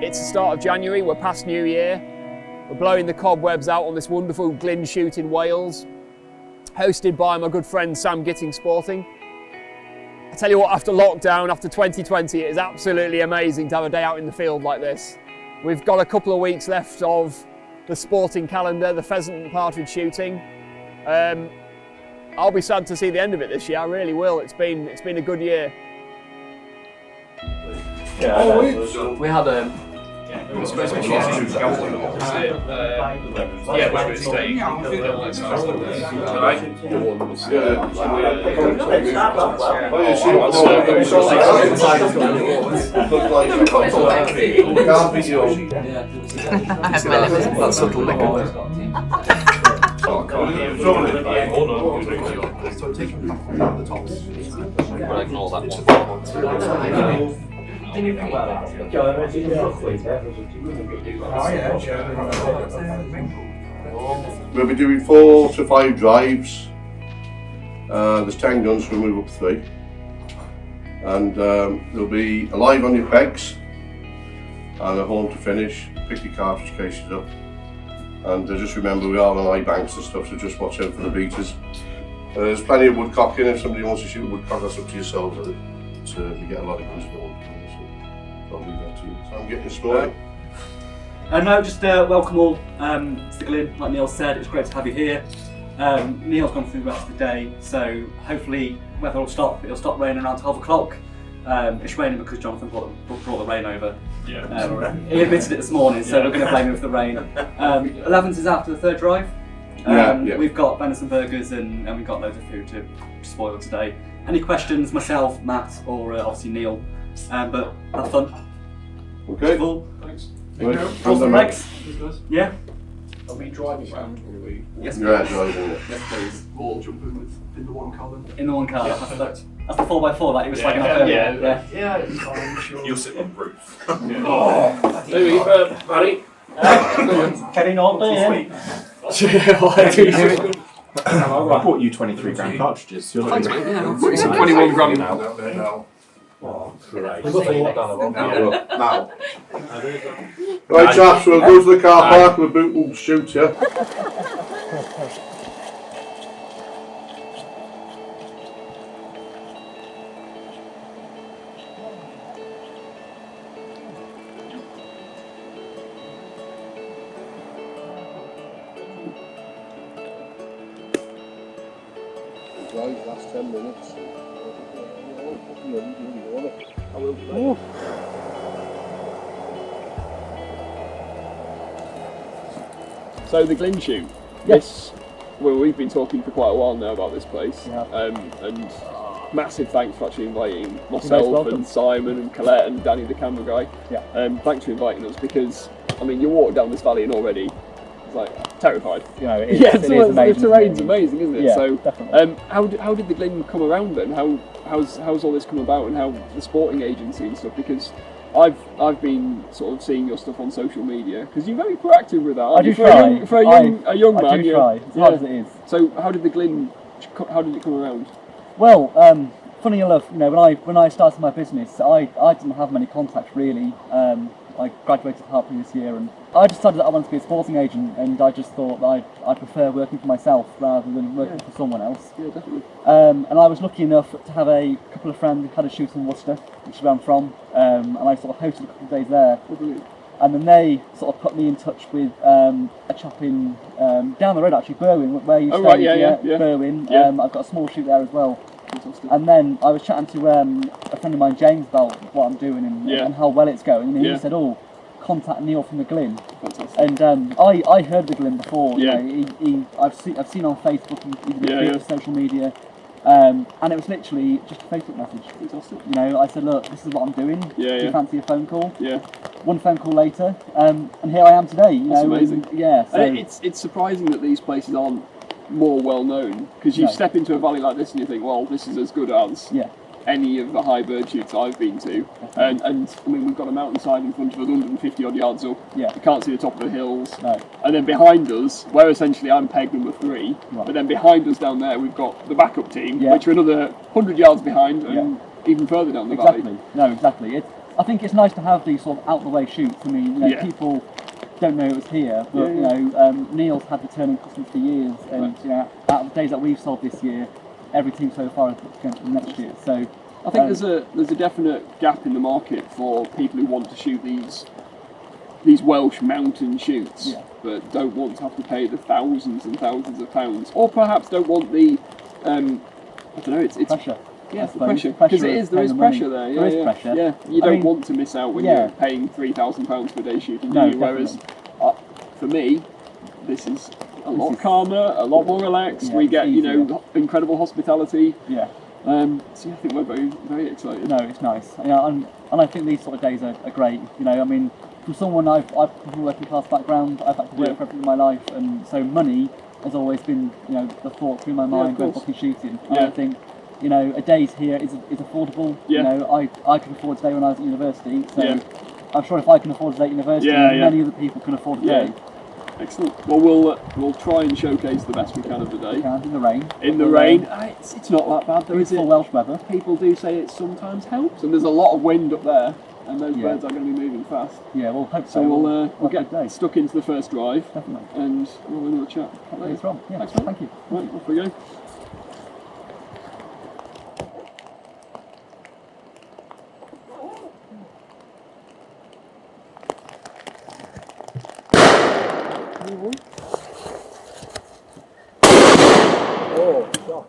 It's the start of January, we're past New Year. We're blowing the cobwebs out on this wonderful Glyn Shoot in Wales, hosted by my good friend Sam Gittings Sporting. I tell you what, after lockdown, after 2020, it is absolutely amazing to have a day out in the field like this. We've got a couple of weeks left of the sporting calendar, the pheasant and partridge shooting. I'll be sad to see the end of it this year, I really will. It's been a good year. Yeah, we had It was supposed to be shooting Golden opposite, where we're staying. I have my limits. That subtle liquor. We'll ignore that one. We'll be doing 4 to 5 drives. There's 10 guns, so we'll move up 3. And there'll be a live on your pegs and a home to finish. Pick your cartridge cases up. And just remember, we are on high banks and stuff, so just watch out for the beaters. There's plenty of woodcocking. If somebody wants to shoot a woodcock, that's up to yourselves. You get a lot of guns for one. I'll leave that to you. So I'm getting started. No, just welcome all to the Glyn. Like Neil said, it's great to have you here. Neil's gone through the rest of the day, so hopefully weather will stop. It'll stop raining around 12 o'clock. It's raining because Jonathan brought the rain over. Yeah. He admitted it this morning, so we're going to blame him for the rain. 11th is after the third drive. We've got venison burgers and we've got loads of food to spoil today. Any questions, myself, Matt, or obviously Neil, but have fun. Okay. Cool. Thanks. Awesome, Rex. Yeah? Are we driving round or are we? Yes, You're please. driving it. Yes, please. All jumping in the one car then? In the one car, Yeah. that's the 4x4 that he was flagging up earlier. Yeah, it's fine, sure. You'll sit on the roof. There we go, Paddy. Getting on there. I bought you 23 gram cartridges. You're Thanks, looking mate. Yeah, I've got some 21 gram. Now. Oh, great. Now. Right, chaps, we'll go to the car park, we'll boot and shoot, yeah? Drive last 10 minutes. I will. So the Glyn Shoot. Yes. Well, we've been talking for quite a while now about this place. Yeah. And massive thanks for actually inviting myself and Simon and Collette and Danny the camera guy. Yeah. Thanks for inviting us because, I mean, you walk down this valley and already it's like terrified. You know, it is, Yeah, it is amazing. the terrain's amazing, isn't it? Yeah, So, definitely. how did the Glyn come around then? How's all this come about, and how the sporting agency and stuff? Because I've been sort of seeing your stuff on social media because you're very proactive with that. I do For try. a young man. I do try, as hard as it is. So how did the Glyn? How did it come around? Well, funny enough, you know, when I started my business, I didn't have many contacts really. I graduated partly this year, and I decided that I wanted to be a sporting agent, and I just thought that I prefer working for myself rather than working for someone else. Yeah, definitely. And I was lucky enough to have a couple of friends who had a shoot in Worcester, which is where I'm from, and I sort of hosted a couple of days there. Oh, brilliant. And then they sort of put me in touch with a chap in down the road, actually, Berwyn, where you Oh, stayed. right, yeah. Berwyn. Yeah. I've got a small shoot there as well. Fantastic. And then I was chatting to a friend of mine, James, about what I'm doing and how well it's going. And he said, "Oh, contact Neil from the Glyn." Fantastic. And I heard the Glyn before. Yeah. You know, I've seen on Facebook and even social media. And it was literally just a Facebook message. Fantastic. You know, I said, "Look, this is what I'm doing. Do you fancy a phone call?" Yeah. One phone call later, and here I am today. You That's know, amazing. And, yeah. So And it's surprising that these places aren't more well known because you step into a valley like this and you think, well, this is as good as any of the high bird shoots I've been to. And I mean, we've got a mountainside in front of us, 150 odd yards up. Yeah. You can't see the top of the hills. No. And then behind us, where essentially I'm peg number 3, Right. but then behind us down there we've got the backup team, Yeah. which are another 100 yards behind and even further down the valley. exactly. No, exactly. I think it's nice to have these sort of out the way shoots. I mean, you know, Yeah. people don't know it was here, but you know, Neil's had returning customers for years, and you know, out of the days that we've sold this year, every team so far has booked again for next year. So I think there's a definite gap in the market for people who want to shoot these Welsh mountain shoots, but don't want to have to pay the thousands and thousands of pounds, or perhaps don't want the I don't know, it's pressure. Yeah, I the suppose. pressure, because there is paying the pressure money. there. Yeah, There is pressure. Yeah, you don't want to miss out when you're paying £3,000 for a day shooting. No, do you? Whereas for me, this is a lot calmer, a lot more relaxed. Yeah, we get easier. incredible hospitality. Yeah. So I think we're very very excited. No, it's nice. Yeah, and I think these sort of days are great. You know, I mean, from someone I've come from a working class background, I've had to work for everything in my life, and so money has always been, you know, the thought through my mind when booking shooting. And I think, you know, a day's here is affordable. You know, I could afford a day when I was at university, so I'm sure if I can afford a day at university, many other people can afford a day. Excellent. Well, we'll try and showcase the best we can of the day. In the rain. In the rain. It's not that bad though, is it? Beautiful Welsh weather. People do say it sometimes helps, and there's a lot of wind up there, and those birds are going to be moving fast. Yeah, we'll hope so. We'll get stuck into the first drive. Definitely. And we'll have another chat later on. Yeah. Thanks, mate. Thank you. Right, off we go. Oh, God.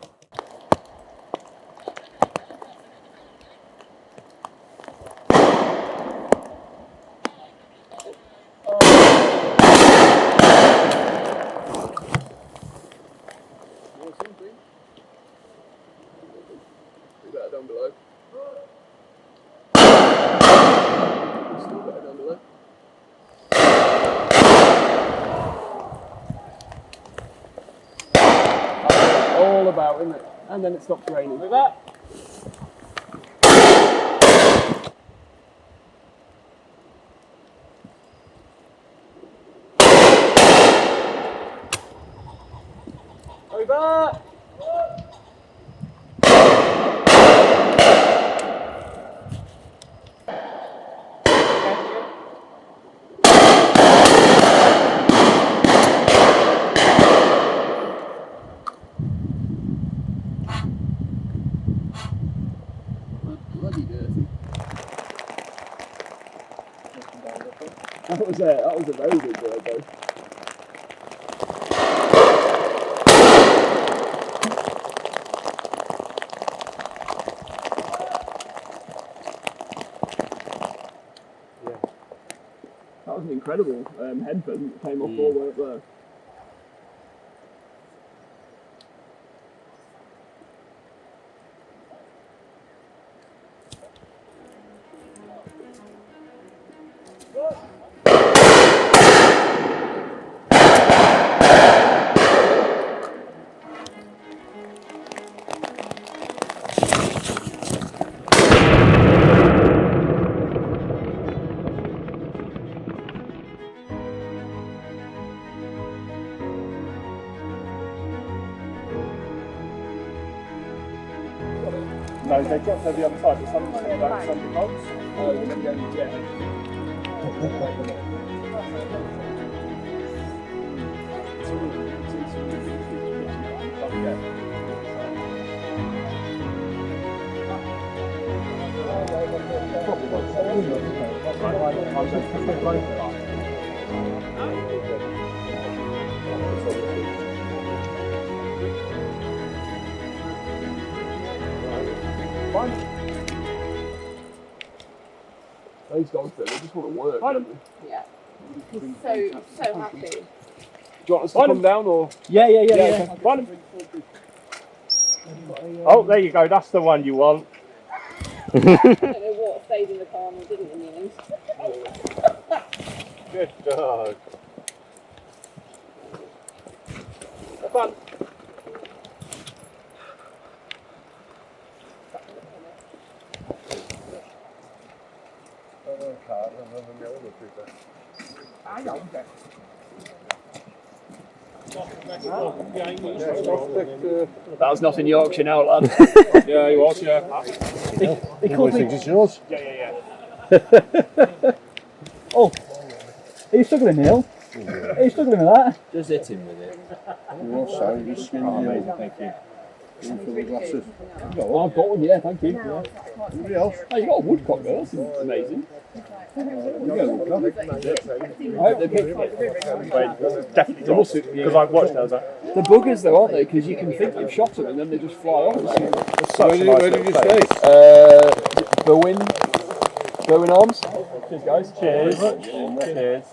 Down below. Still better down below. All about, isn't it? And then it stops raining. Like that. Over. Bloody dirty. That was a very good bird though. That was an incredible head pheasant that came off all the way up there. No, they dropped over the other side, but some don't, some bolts. Those dogs though, they just want to work. Don't they? Yeah. He's so happy. Do you want us to come down or? Yeah. Find them. Oh, there you go. That's the one you want. I don't know what stayed in the car and didn't in the end. Good dog. Have fun. That was not in Yorkshire now, lad. Yeah, he was, yeah. They called me. Yeah. Oh, are you struggling, Neil? Are you struggling with that? Just hit him with it. Amazing, thank you. For the glasses. I've got one, yeah, thank you. Yeah. Anybody else? Oh, you got a woodcock there, that's amazing. I hope they pick Definitely got because I've watched those. the buggers though, aren't they? Because you can think you've shot them and then they just fly off. Where did you stay? Bowen Arms. Cheers, guys. Cheers. Cheers.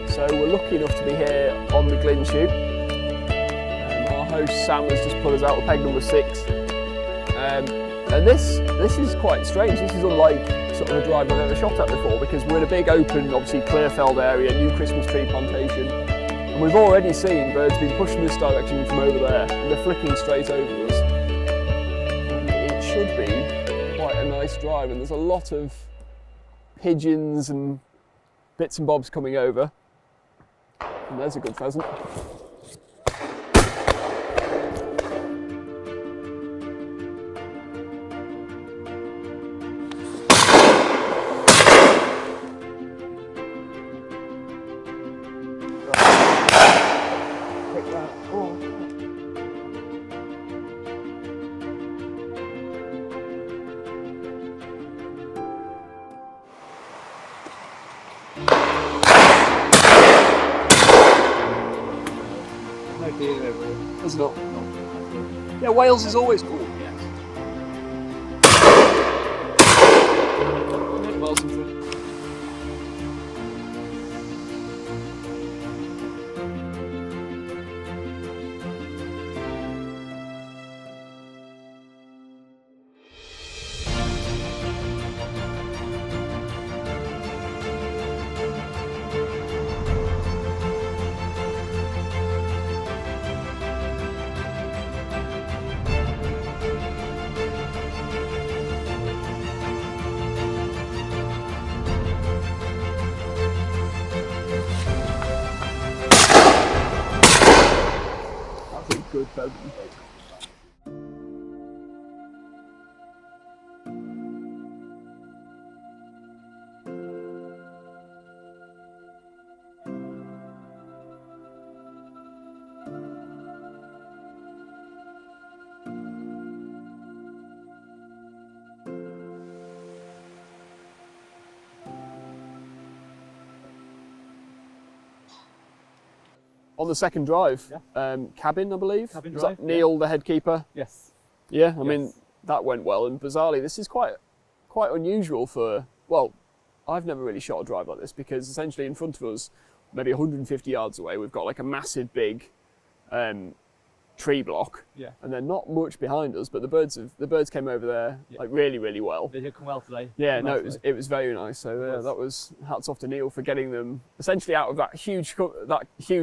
So we're lucky enough to be here on the Glyn Shoot. Our host Sam has just put us out with peg number 6. And this is quite strange. This is unlike sort of a drive I've ever shot at before, because we're in a big open, obviously Clearfeld area, new Christmas tree plantation. And we've already seen birds being pushed in this direction from over there, and they're flicking straight over us. And it should be quite a nice drive, and there's a lot of pigeons and bits and bobs coming over. And there's a good pheasant. There's not. Yeah, Wales is always cool. Wales in front. Good pheasant. On the second drive, cabin, I believe. Cabin Was drive, that Neil, the head keeper? Yes. Yeah, I mean, that went well. And bizarrely, this is quite unusual for, well, I've never really shot a drive like this, because essentially in front of us, maybe 150 yards away, we've got like a massive big tree block. Yeah. And then not much behind us, but the birds came over there like really well. They did come well today. Yeah, no, it was very nice. So that was hats off to Neil for getting them essentially out of that huge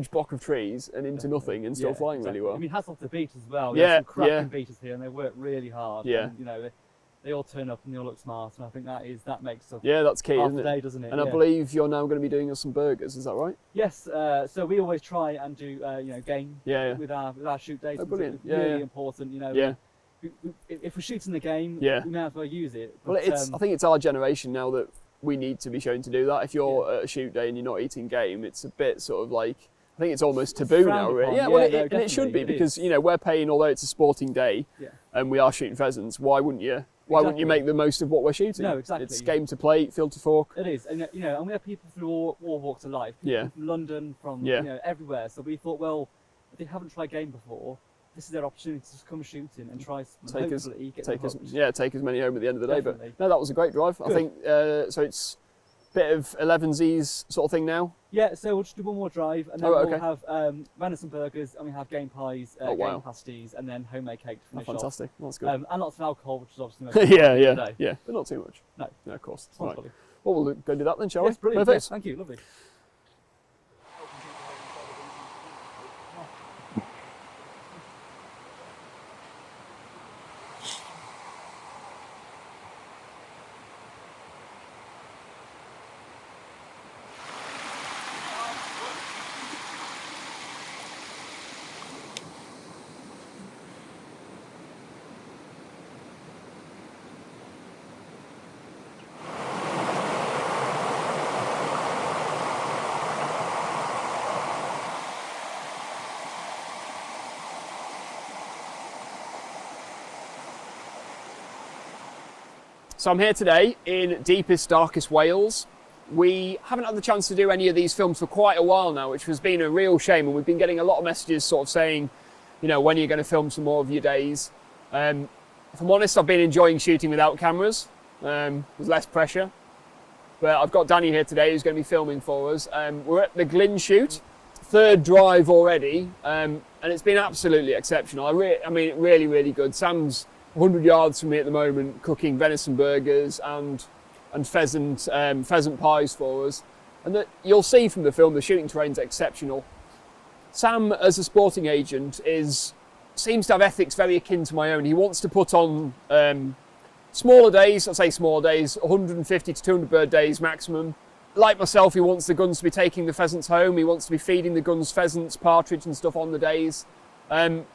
block of trees and into nothing and still flying really well. I mean, hats off to the beaters as well. Yeah, some cracking beaters here, and they work really hard. Yeah. And, you know, they all turn up and they all look smart, and I think that makes up that's key, half isn't the it? day, doesn't it? And I believe you're now going to be doing us some burgers. Is that right? Yes. So we always try and do game with our shoot days. Oh, brilliant. It's really important. You know. Yeah. If we're shooting the game, we may as well use it. But well, I think it's our generation now that we need to be shown to do that. If you're at a shoot day and you're not eating game, it's a bit sort of like, I think it's almost taboo now, really. Yeah, well, and it should be, because you know, we're paying, although it's a sporting day, and we are shooting pheasants. Why wouldn't you? Why wouldn't you make the most of what we're shooting? No, exactly. It's game to plate, field to fork. It is, and you know, and we have people through all walks of life. People from London, from you know, everywhere. So we thought, well, if they haven't tried game before, this is their opportunity to just come shooting and try. Take as many home at the end of the day. But no, that was a great drive. Good. I think so. It's bit of 11Zs sort of thing now? Yeah, so we'll just do one more drive, and then Oh, okay. we'll have venison burgers, and we have game pies, Oh, wow. game pasties, and then homemade cake to Oh, finish off. fantastic. Well, that's good. And lots of alcohol, which is obviously the most important yeah, thing yeah, of the day. yeah, but not too much. No. No, of course. Sounds Right. lovely. Well, we'll go do that then, shall Yes, we? brilliant. Perfect. Yes, thank you, lovely. So I'm here today in deepest, darkest Wales. We haven't had the chance to do any of these films for quite a while now, which has been a real shame, and we've been getting a lot of messages sort of saying, you know, when are you going to film some more of your days? If I'm honest, I've been enjoying shooting without cameras. There's less pressure. But I've got Danny here today who's going to be filming for us. We're at the Glyn Shoot, third drive already, and it's been absolutely exceptional. I mean, really, really good. Sam's 100 yards from me at the moment, cooking venison burgers and pheasant pies for us. And that you'll see from the film, the shooting terrain's exceptional. Sam, as a sporting agent, seems to have ethics very akin to my own. He wants to put on smaller days, I say smaller days, 150 to 200 bird days maximum. Like myself, he wants the guns to be taking the pheasants home. He wants to be feeding the guns pheasants, partridge and stuff on the days. And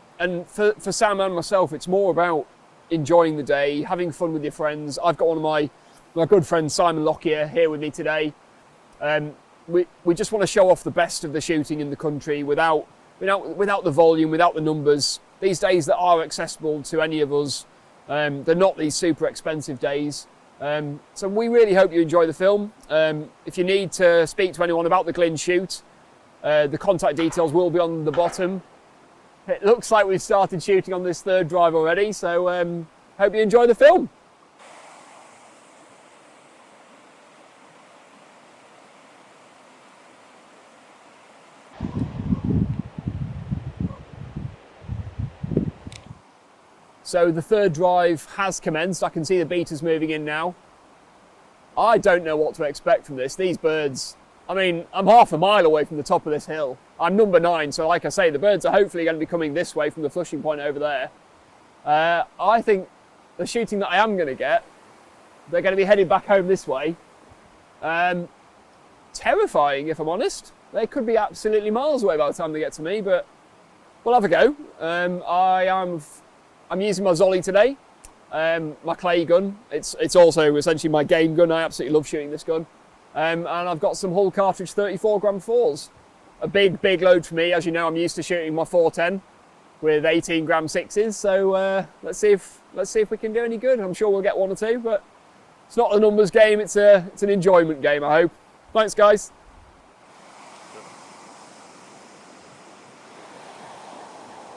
for Sam and myself, it's more about enjoying the day, having fun with your friends. I've got one of my good friends, Simon here with me today. We just want to show off the best of the shooting in the country without the volume, without the numbers. These days that are accessible to any of us, they're not these super expensive days. So we really hope you enjoy the film. If you need to speak to anyone about the Glyn Shoot, the contact details will be on the bottom. It looks like we've started shooting on this third drive already, so hope you enjoy the film. So the third drive has commenced. I can see the beaters moving in now. I don't know what to expect from this. These birds, I mean, I'm half a mile away from the top of this hill. I'm number 9, so like I say, the birds are hopefully going to be coming this way from the flushing point over there. I think the shooting that I am going to get, they're going to be headed back home this way. Terrifying, if I'm honest. They could be absolutely miles away by the time they get to me, but we'll have a go. I'm using my Zolly today, my clay gun. It's also essentially my game gun. I absolutely love shooting this gun. And I've got some Hull cartridge 34 gram 4s. A big load for me. As you know, I'm used to shooting my 410 with 18 gram 6s. So let's see if we can do any good. I'm sure we'll get 1 or 2, but it's not a numbers game. It's an enjoyment game, I hope. Thanks, guys.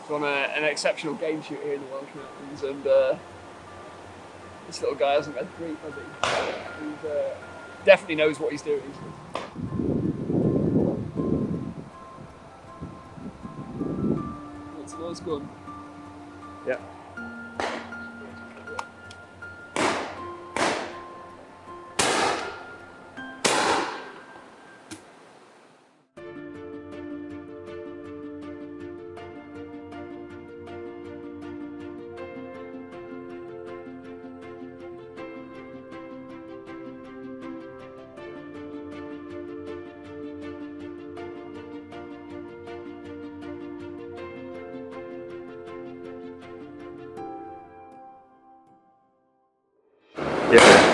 So on an exceptional game shoot here in the Welsh Mountains, and this little guy hasn't had grief, has he? He definitely knows what he's doing. That's a nice gun. Yeah. Yeah.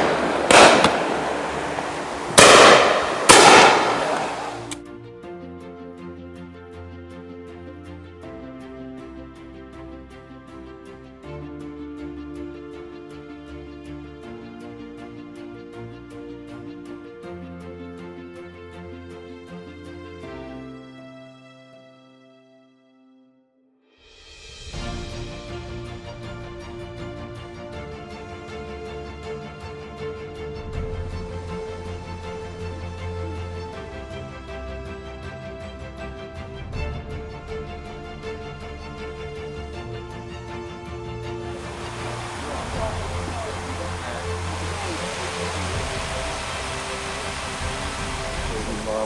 Well,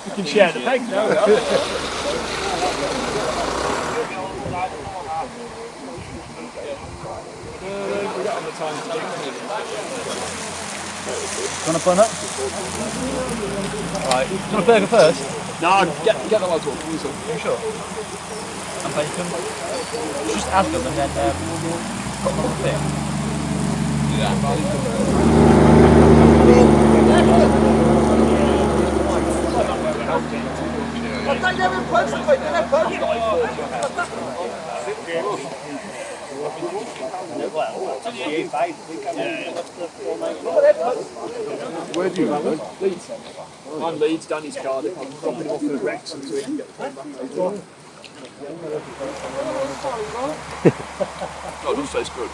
you can share the pegs now, though. We got on the time. Do you want to burn up? Right. Do you want a burger first? No, get the logs one. Are you sure? And bacon. Just add them and then put them on the thing. Where do you live then? Leeds. I'm Leeds, Danny's Cardiff. I'm dropping him off at Wrexham so he can get the phone back later on. Oh, it does taste good.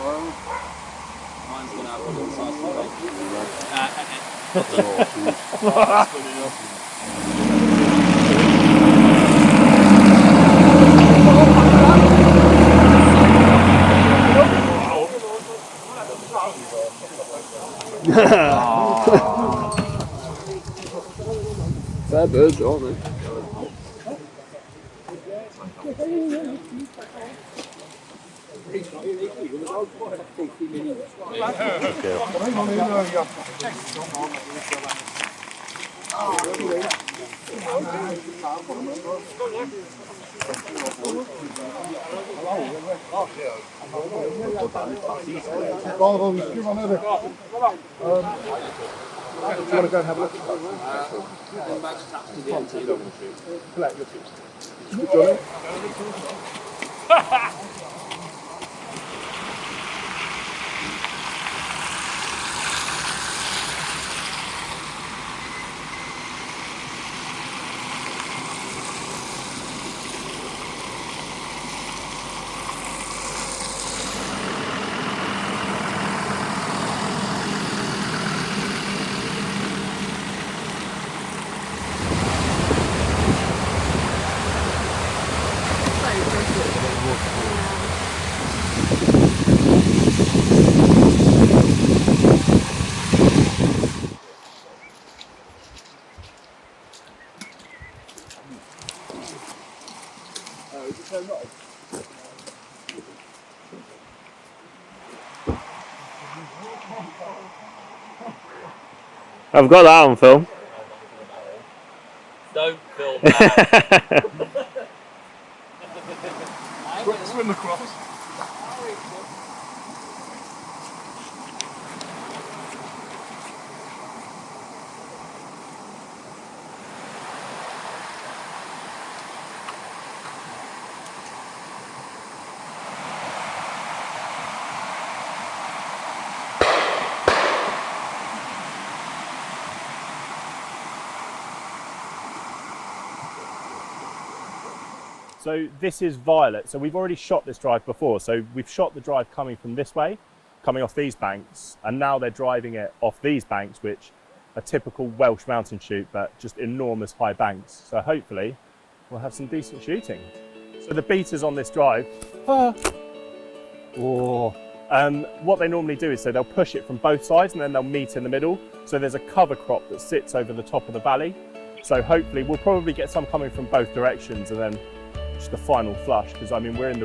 Mine's going to have a little size Fair birds, aren't they? Do you want to go and have a look? Johnny? I've got that on film. Don't film that. Swim across. So this is Violet. So we've already shot this drive before. So we've shot the drive coming from this way, coming off these banks, and now they're driving it off these banks, which are typical Welsh mountain shoot, but just enormous high banks. So hopefully we'll have some decent shooting. So the beaters on this drive, what they normally do is so they'll push it from both sides and then they'll meet in the middle. So there's a cover crop that sits over the top of the valley. So hopefully we'll probably get some coming from both directions and then just the final flush, because I mean we're in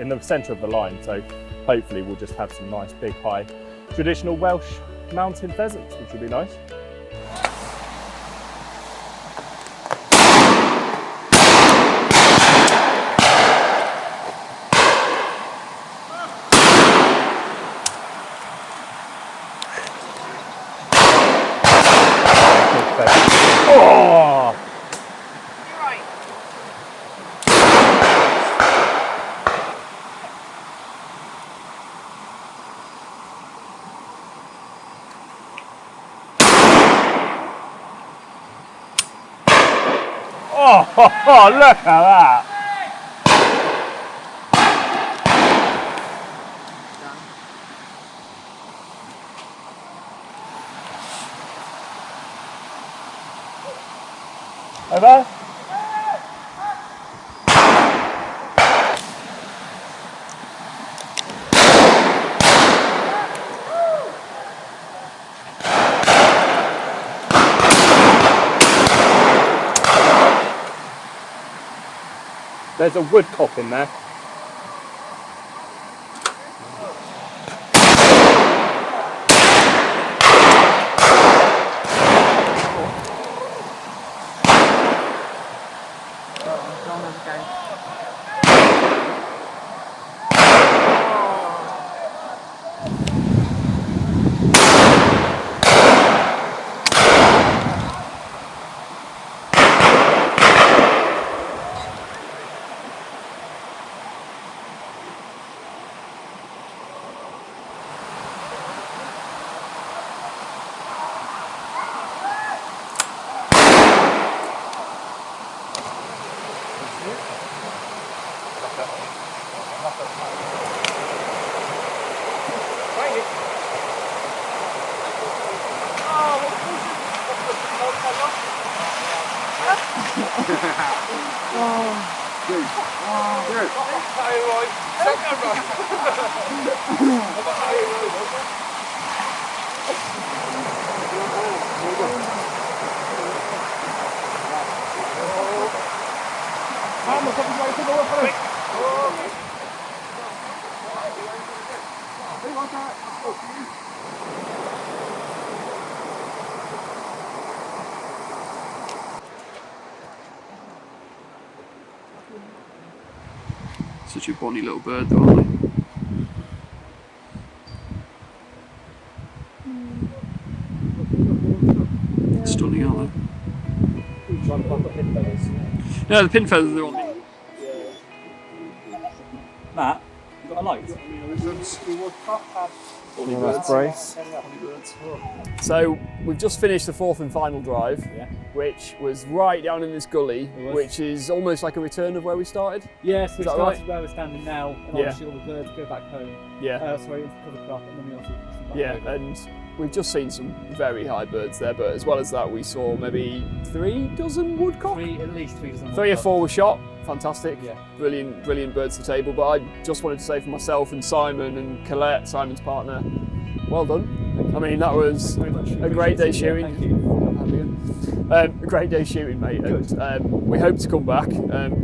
the centre of the line, so hopefully we'll just have some nice big high traditional Welsh mountain pheasants, which will be nice. Oh! Oh, look at that! Over. There's a woodcock in there. Such a bonny little bird though, aren't they? Stunning, aren't they? No, the pin feathers are on me. Matt, you got a light? So we've just finished the fourth and final drive, which was right down in this gully, which is almost like a return of where we started. Yes, we Is that started right? where we're standing now, and Yeah. obviously all the birds go back home. Yeah. Sorry, into cover crop, and then we also push them back Yeah, over. and we've just seen some very high birds there, but as well as that, we saw maybe 3 dozen woodcock. At least 3 dozen. 3 or 4 were shot. Fantastic. Yeah. Brilliant birds to table. But I just wanted to say for myself and Simon and Collette, Simon's partner, well done. I mean, that was Very much a great day shooting. Thank you. A great day shooting, mate. And we hope to come back.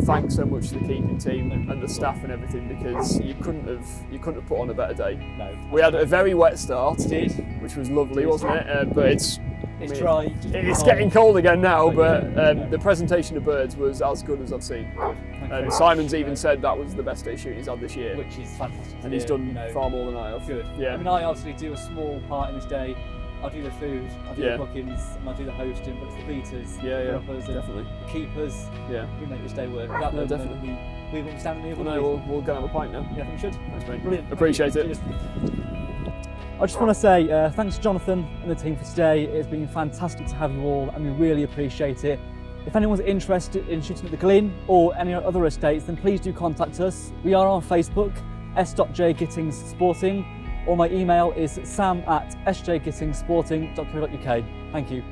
Thanks so much to the keeping team and the staff and everything, because you couldn't have put on a better day. No. We had a very wet start, Did. which was lovely, wasn't it? But it's dry. It's getting cold again now, but the presentation of birds was as good as I've seen. And Simon's even said that was the best day shooting he's had this year. Which is fantastic. And he's done far more than I have. Good. Yeah. I mean, I obviously do a small part in this day. I do the food, I do Yeah. the bookings, and I do the hosting, but it's the beaters, Yeah, the yeah, uppers, and definitely. the keepers Yeah. who make this day work. Without them, definitely. we wouldn't be standing here, would No, we? we'll go and have a pint now. Yeah, I think we should. Thanks, mate. Brilliant. Appreciate it. Cheers. I just want to say thanks to Jonathan and the team for today. It's been fantastic to have you all, and we really appreciate it. If anyone's interested in shooting at the Glyn or any other estates, then please do contact us. We are on Facebook, s.j Gittings Sporting, or my email is sam@sjgittingssporting.co.uk. Thank you.